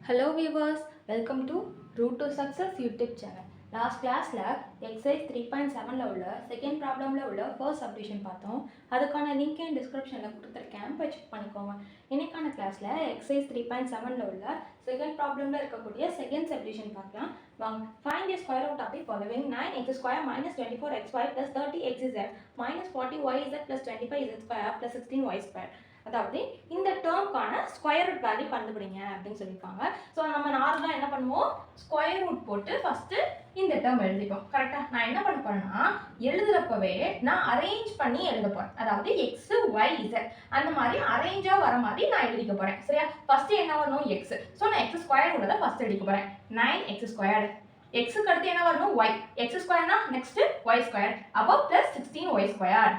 Hello viewers, welcome to Route to Success YouTube channel. Last classல exercise 3.7ல உள்ள second problemல உள்ள first subdivision பார்த்தோம். அதுக்கான link in descriptionல கொடுத்திருக்கேன், போய் செக் பண்ணிக்கோங்க. இன்னைக்கான கிளாஸ்ல exercise 3.7ல உள்ள second problemல இருக்கக்கூடிய second subdivision பார்க்கலாம். வாங்க. Find the square root of the following: 9x square minus 24xy plus 30xz minus 40yz plus 25z square plus 16y square. அதாவது இந்த டேர்ம்க்கான ஸ்கொயர் ரூட் வேல்யூ கண்டுபிடிங்க அப்படின்னு சொல்லியிருக்காங்க. ஸோ நம்ம நார்மலாக என்ன பண்ணுவோம், ஸ்கொயர் ரூட் போட்டு ஃபஸ்ட்டு இந்த டேர்ம் எழுதிப்போம். கரெக்டாக நான் என்ன பண்ண போறேன்னா, எழுதுறப்பவே நான் அரேஞ்ச் பண்ணி எழுத போறேன். அதாவது எக்ஸ் ஒய் இசட் அந்த மாதிரி அரேஞ்சாக வர மாதிரி நான் எழுதிக்க போறேன். சரியா? ஃபர்ஸ்ட் என்ன வரணும், எக்ஸ். ஸோ நான் எக்ஸ் ஸ்கொயர் உள்ளதை ஃபர்ஸ்ட் எழுதிக்க போறேன். 9x square. எக்ஸுக்கு அடுத்து என்ன வரணும், ஒய். எக்ஸ் ஸ்கொயர்னா நெக்ஸ்ட் ஒய் ஸ்கொயர். அப்போ plus 16y square.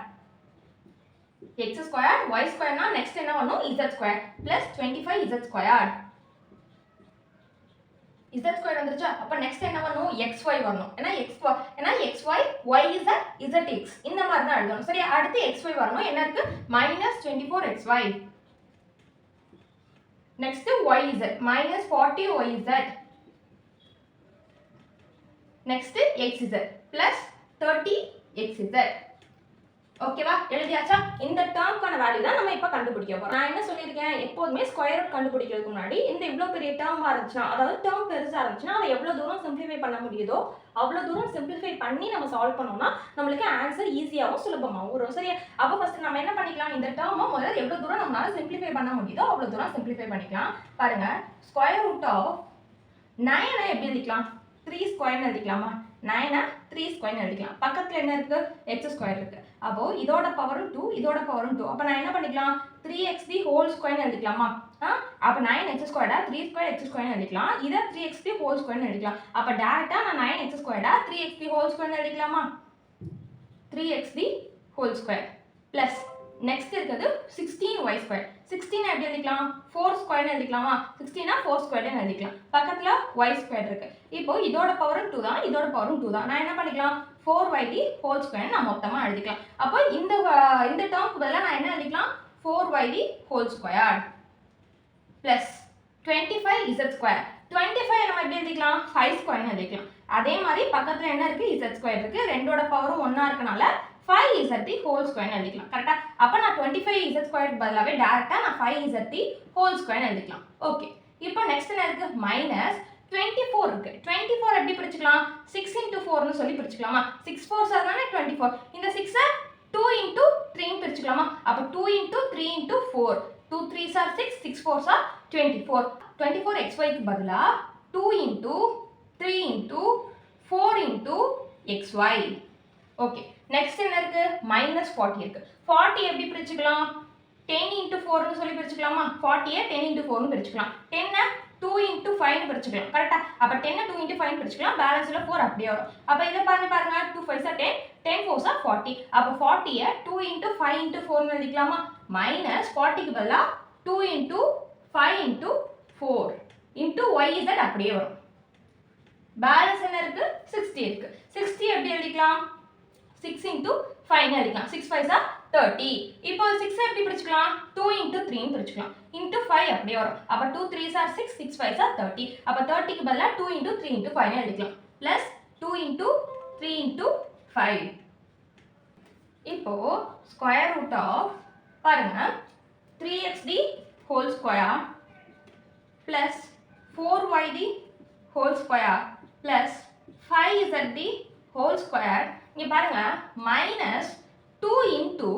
x square y square na next என்ன வரணும், z square plus 25z square. z square வந்துருச்சா? அப்ப next என்ன வரணும், xy வரணும். ஏனா xy yz zx இந்த மாதிரி தான் எழுதணும். சரியா? அடுத்து xy வரணும். என்ன இருக்கு, -24xy. next yz -40yz. next xz plus 30xz. ஓகேவா? எழுதியாச்சா? இந்த டேர்ம்க்கான வேல்யூ தான் நம்ம இப்போ கண்டுபிடிக்க போறோம். நான் என்ன சொல்லியிருக்கேன், எப்போதுமே ஸ்கொயர் ரூட் கண்டுபிடிக்கிறதுக்கு முன்னாடி இந்த இவ்வளோ பெரிய டேர்மா இருந்துச்சுன்னா, அதாவது டேர்ம் பெருசா இருந்துச்சுன்னா அதை எவ்வளோ தூரம் சிம்பிளிஃபை பண்ண முடியுதோ அவ்வளோ தூரம் சிம்பிளிஃபை பண்ணி நம்ம சால்வ் பண்ணோம்னா நம்மளுக்கு ஆன்சர் ஈஸியாகவும் சுலபமாகவும் வரும். சரியா? அப்போ ஃபர்ஸ்ட் நம்ம என்ன பண்ணிக்கலாம், இந்த டேர்மை முதல்ல எவ்வளோ தூரம் நம்மளால சிம்பிளிஃபை பண்ண முடியுதோ அவ்வளோ தூரம் சிம்பிளிஃபை பண்ணிக்கலாம். பாருங்க, ஸ்கொயர் ரூட் ஆஃப் 9 எப்படி எழுதிக்கலாம், 3 ஸ்கொயர்னு எழுதிக்கலாமா? 9 3 ஸ்கொயர்னு எழுதிக்கலாம். பக்கத்தில் என்ன இருக்கு, x ஸ்கொயர் இருக்கு. அப்போ இதோட பவரும் 2, இதோட பவரும் 2. அப்போ நான் என்ன பண்ணிக்கலாம், 3x ஹோல் ஸ்கொயர்னு எழுதிக்கலாமா? அப்போ 9x ஸ்கொயர்டா 3 ஸ்கொயர் x ஸ்கொயர்னு எழுதிக்கலாம். இதை 3x ஹோல் ஸ்கொயர்னு எழுதிக்கலாம். அப்போ டேரக்டா நான் 9x ஸ்கொயர்டா 3x ஹோல் ஸ்கொயர்னு எழுதிக்கலாமா? 3x whole square plus next இருக்குது 16y ஸ்கொயர். 16 எப்படி எழுதிக்கலாம், 4 ஸ்கொயர்னு எழுதிக்கலாமா? 16 4 ஸ்கொயர்னு எழுதிக்கலாம். பக்கத்துல y ஸ்கொயர் இருக்கு. இப்போ இதோட பவரும் 2 தான், இதோட பவரும் 2 தான். நான் என்ன பண்ணிக்கலாம், 4y ஹோல் ஸ்கொயர் நான் மொத்தமா எழுதிக்கலாம். அப்போ இந்த டேர்ம்க்கு பதிலா நான் என்ன எழுதிக்கலாம், 4y whole square plus 25z square. 25 நம்ம எப்படி எழுதிக்கலாம், 5 ஸ்கொயர்னு எழுதிக்கலாம். அதே மாதிரி பக்கத்துல என்ன இருக்கு, z ஸ்கொயர் இருக்கு. ரெண்டோட பவரும் ஒண்ணா இருக்கனால 5z ஹோல் ஸ்கொயர் எழுதிக்கலாம். கரெக்டா? அப்ப நான் 25z ஸ்கொயருக்கு பதிலாவே டைரக்டா நான் 5z ஹோல் ஸ்கொயர் எழுதிக்கலாம். ஓகே. இப்போ நெக்ஸ்ட் என்ன இருக்கு, மைனஸ் 24 இருக்கு. 24 எப்படி பிரிச்சுக்கலாம், 6 into 4 னு சொல்லி பிரிச்சுக்கலாமா? 6 4s தானே 24. இந்த 6 2 into 3 னு பிரிச்சுக்கலாமா? அப்ப 2 into 3 into 4. 2 3s are 6, 6 4s are 24. 24xy க்கு பதிலா 2 into 3 into 4 into xy. Okay. Next என்ன இருக்கு, -40 இருக்கு. 40 எப்படி பிரிச்சுக்கலாம், 10 into 4 னு சொல்லி பிரிச்சுக்கலாமா? 40 10 into 4 னு பிரிச்சுக்கலாம். 10 2 into 5 னு பிரிச்சுக்கலாம். கரெக்ட்டா? அப்ப 10 2 into 5 னு பிரிச்சுக்கலாம். பேலன்ஸ்ல 4 அப்படியே வரும். அப்ப இத பாருங்க, 2 5s are 10, 10 4s are 40. அப்ப 40 2 into 5 into 4 னு எழுதிக்கலாமா? -40 க்கு பதிலா 2 into 5 into 4 into yz அப்படியே வரும். பேலன்ஸ் என்ன இருக்கு, 60 இருக்கு. 60 எப்படி எழுதிக்கலாம், 6 into 5 னு எழுதிக்கலாம். 6 5s are 30. இப்போ 6 எப்படி பிரிச்சுக்கலாம், 2 into 3 னு பிரிச்சுக்கலாம். into 5 அப்படியே வரும். அப்ப 2 3s are 6, 6 5s are 30. அப்ப 30 க்கு பதிலா 2 into 3 into 5 னு எழுதிக்கலாம். plus 2 into 3 into 5. இப்போ ஸ்கொயர் ரூட் ஆஃப் பாருங்க 3x whole square plus 4y whole square plus 5z whole square. இங்க பாருங்க, minus 2 into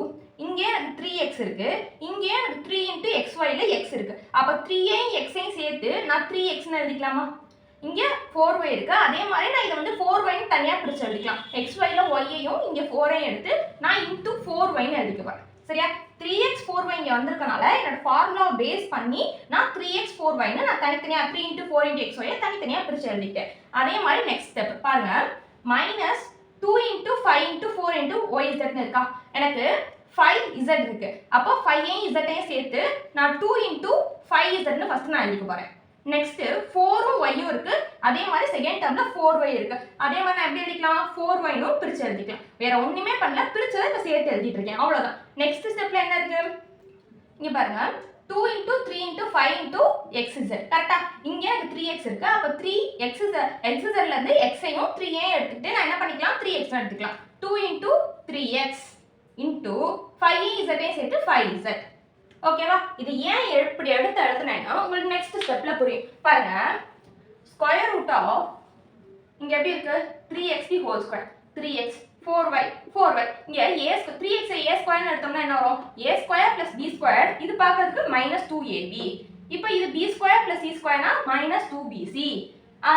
இங்கே எனக்கு 3x இருக்கு, இங்கே எனக்கு 3 into xy ல x இருக்கு. அப்ப 3 x சேர்த்து நான் 3x னு எழுதிக்கலாமா? இங்க 4y இருக்கு. அதே மாதிரி நான் இத 4y னு தனியா பிரிச்சு எழுதிக்கலாம். xy ல y ஐயும் இங்க 4 ஐயும் எடுத்து நான் into 4y னு எழுதிக்க போறேன். சரியா? 3x 4y இங்க வந்திருக்கனால என்னோட ஃபார்முலாவை பேஸ் பண்ணி நான் 3x 4y னு நான் தனித்தனியா 3 into 4 into xy தனித்தனியா பிரிச்சு எழுதிட்டேன். அதே மாதிரி நெக்ஸ்ட் ஸ்டெப் பாருங்க, minus 2 into 5 into 4 into yz னு இருக்கா? எனக்கு 5z இருக்கு. அப்போ 5 ஐயும் z ஐயும் சேர்த்து நான் 2 into 5z னு ஃபர்ஸ்ட் நான் எழுதிக்க போறேன். நெக்ஸ்ட் 4 உம் y உம் இருக்கு. அதே மாதிரி செகண்ட் டேர்ம்ல 4y இருக்கு. அதே மாதிரி நான் எப்படி எழுதிக்கலாம், 4y னு பிரிச்சு எழுதிக்கலாம். வேற ஒண்ணுமே பண்ணல, பிரிச்சதை இப்ப சேர்த்து எழுதிட்டு இருக்கேன். அவ்வளவுதான். நெக்ஸ்ட் ஸ்டெப்ல என்ன இருக்கு, இங்க பாருங்க, 2 into 3 into 5 into xz. கரெக்டா? இங்க எனக்கு 3x இருக்கு. அப்ப 3xz xz ல இருந்து x ஐயும் 3 ஐயும் எடுத்துக்கிட்டு நான் என்ன பண்ணிக்கலாம் 3x எடுத்துக்கலாம். 2 into 3x into 5z ஐயும் சேர்த்து 5z. ஓகேவா? இது ஏன் இப்படி எடுத்து எழுதுனேன்னா உங்களுக்கு நெக்ஸ்ட் ஸ்டெப்ல புரியும். பாருங்க. ஸ்கொயர் ரூட் ஆஃப் இங்க எப்படி இருக்கு 3x whole square 3x 4y இங்க a 3x a ஸ்கொயர்னு எடுத்தோம்னா என்ன வரும் a square plus b square இது பார்க்கிறதுக்கு -2ab இப்போ இது b square plus c ஸ்கொயர்னா -2bc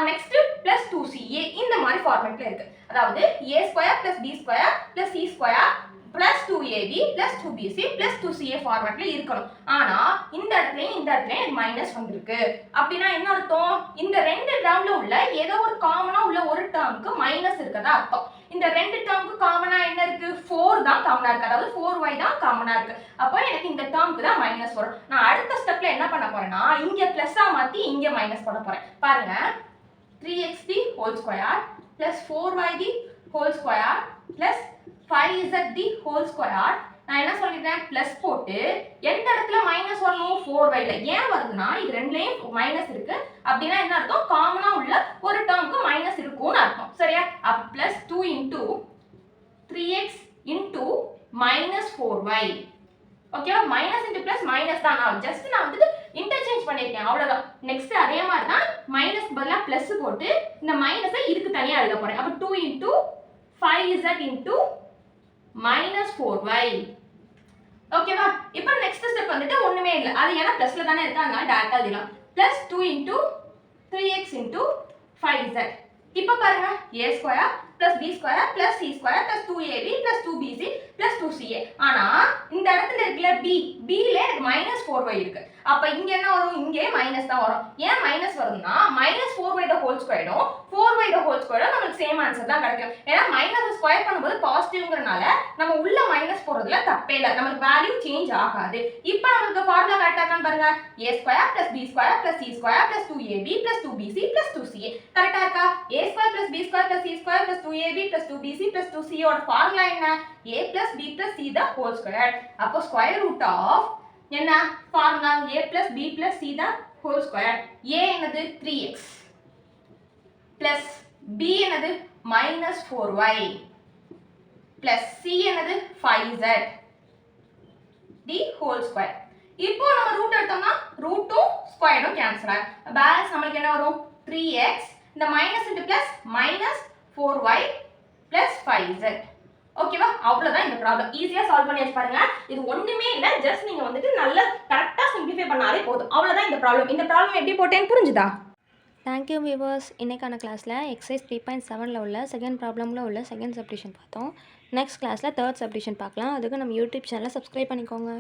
next plus 2ca இந்த மாதிரி ஃபார்மட்ல இருக்கு அதாவது a square plus b square plus c square plus 2ab plus 2bc plus 2ca ஃபார்மட்ல இருக்கணும் ஆனா இந்த இடத்துலயும் மைனஸ் வந்திருக்கு அப்படினா என்ன அர்த்தம் இந்த ரெண்டு டேர்ம்ல உள்ள ஏதோ ஒரு காமனா உள்ள ஒரு டேர்முக்கு மைனஸ் இருக்கதா அர்த்தம் இந்த ரெண்டு டேர்முக்கு காமனா என்ன இருக்கு 4 தான் காமனா இருக்கு அதாவது 4y தான் காமனா இருக்கு அப்ப எனக்கு இந்த டேர்முக்கு தான் மைனஸ் வரும் நான் அடுத்த ஸ்டெப்ல என்ன பண்ண போறேன்னா இங்க பிளஸ்ஸா மாத்தி இங்க மைனஸ் பண்ண போறேன் பாருங்க 3x whole square plus 4y whole square plus 5z whole square நான் என்ன சொல்லிட்டேன் பிளஸ் போட்டு எந்த இடத்துல மைனஸ் வரணும் 4y ல ஏன் வருதுன்னா இது ரெண்டுலயும் மைனஸ் இருக்கு அப்படினா என்ன அர்த்தம் காமனா உள்ள ஒரு டேர்முக்கு மைனஸ் இருக்கும்னு அர்த்தம் சரியா அப்ப plus 2 into 3x into -4y ஓகேவா மைனஸ் இன்டு பிளஸ் மைனஸ் தான் நான் ஜஸ்ட் நான் வந்து இன்டர்சேஞ்ச் பண்ணிருக்கேன் அவ்வளவுதான் நெக்ஸ்ட் அதே மாதிரி தான் மைனஸ் பதிலா பிளஸ் போட்டு இந்த மைனஸை இதுக்கு தனியா எழுத போறேன் அப்ப 2 into 5z into -4y ஓகேவா இப்போ நெக்ஸ்ட் ஸ்டெப் வந்துட்டு ஒண்ணுமே இல்ல அது ஏனா பிளஸ்ல தானே இருக்கு அதனால டைரக்டா எழுதலாம் +2 into 3x into 5z இப்போ பாருங்க a square + b square + c square + 2ab + 2bc + 2ca ஆனா இந்த இடத்துல இருக்குல b ல எனக்கு -4y இருக்கு அப்ப இங்க என்ன வரும் இங்கே மைனஸ் தான் வரும் ஏன் மைனஸ் வரும்னா -4y the whole square 4y the whole square நமக்கு சேம் ஆன்சர் தான் கிடைக்கும் ஏனா மைனஸ் ஸ்கொயர் பண்ணும்போது பாசிட்டிவ்ங்கறனால நம்ம உள்ள மைனஸ் போறதுல தப்பே இல்ல நமக்கு வேல்யூ சேஞ்ச் ஆகாது இப்போ நமக்கு ஃபார்முலா கரெக்ட்டா இருக்கான்னு பாருங்க a square + b square + c square + 2ab + 2bc + 2ca கரெக்ட்டா இருக்கா a square + b square + c square + 2ab + 2bc + 2ca ஓட ஃபார்முலா என்ன a + b + c the whole square அப்போ ஸ்கொயர் ரூட் ஆஃப் என்ன formula a + b + c the whole square a என்னது 3x plus b என்னது -4y plus c என்னது 5z the whole square இப்போ நம்ம root எடுத்தோம்னா ரூட்டும் ஸ்கொயரும் கேன்சல் ஆகும் பேலன்ஸ் நமக்கு என்ன வரும் 3x இந்த minus into plus -4y plus 5z ஓகேவா அவ்வளவுதான் இந்த ப்ராப்ளம் ஈஸியா சால்வ் பண்ணி வச்சு பாருங்க இது ஒண்ணுமே இல்ல ஜஸ்ட் நீங்க வந்துட்டு நல்ல கரெக்ட்டா சிம்பிளிஃபை பண்ணாலே போதும் அவ்வளவுதான் இந்த ப்ராப்ளம் எப்படி போட்டேன்னு புரிஞ்சுதா தேங்க்யூ வியூவர்ஸ் இன்றைக்கான கிளாஸில் எக்ஸசைஸ் 3.7 உள்ள செகண்ட் ப்ராப்ளமில் உள்ள செகண்ட் சப்டிஷன் பார்த்தோம் நெக்ஸ்ட் கிளாஸில் தேர்ட் சப்டிஷன் பார்க்கலாம் அதுக்கு நம்ம யூடியூப் சேனலை சப்ஸ்கிரைப் பண்ணிக்கோங்க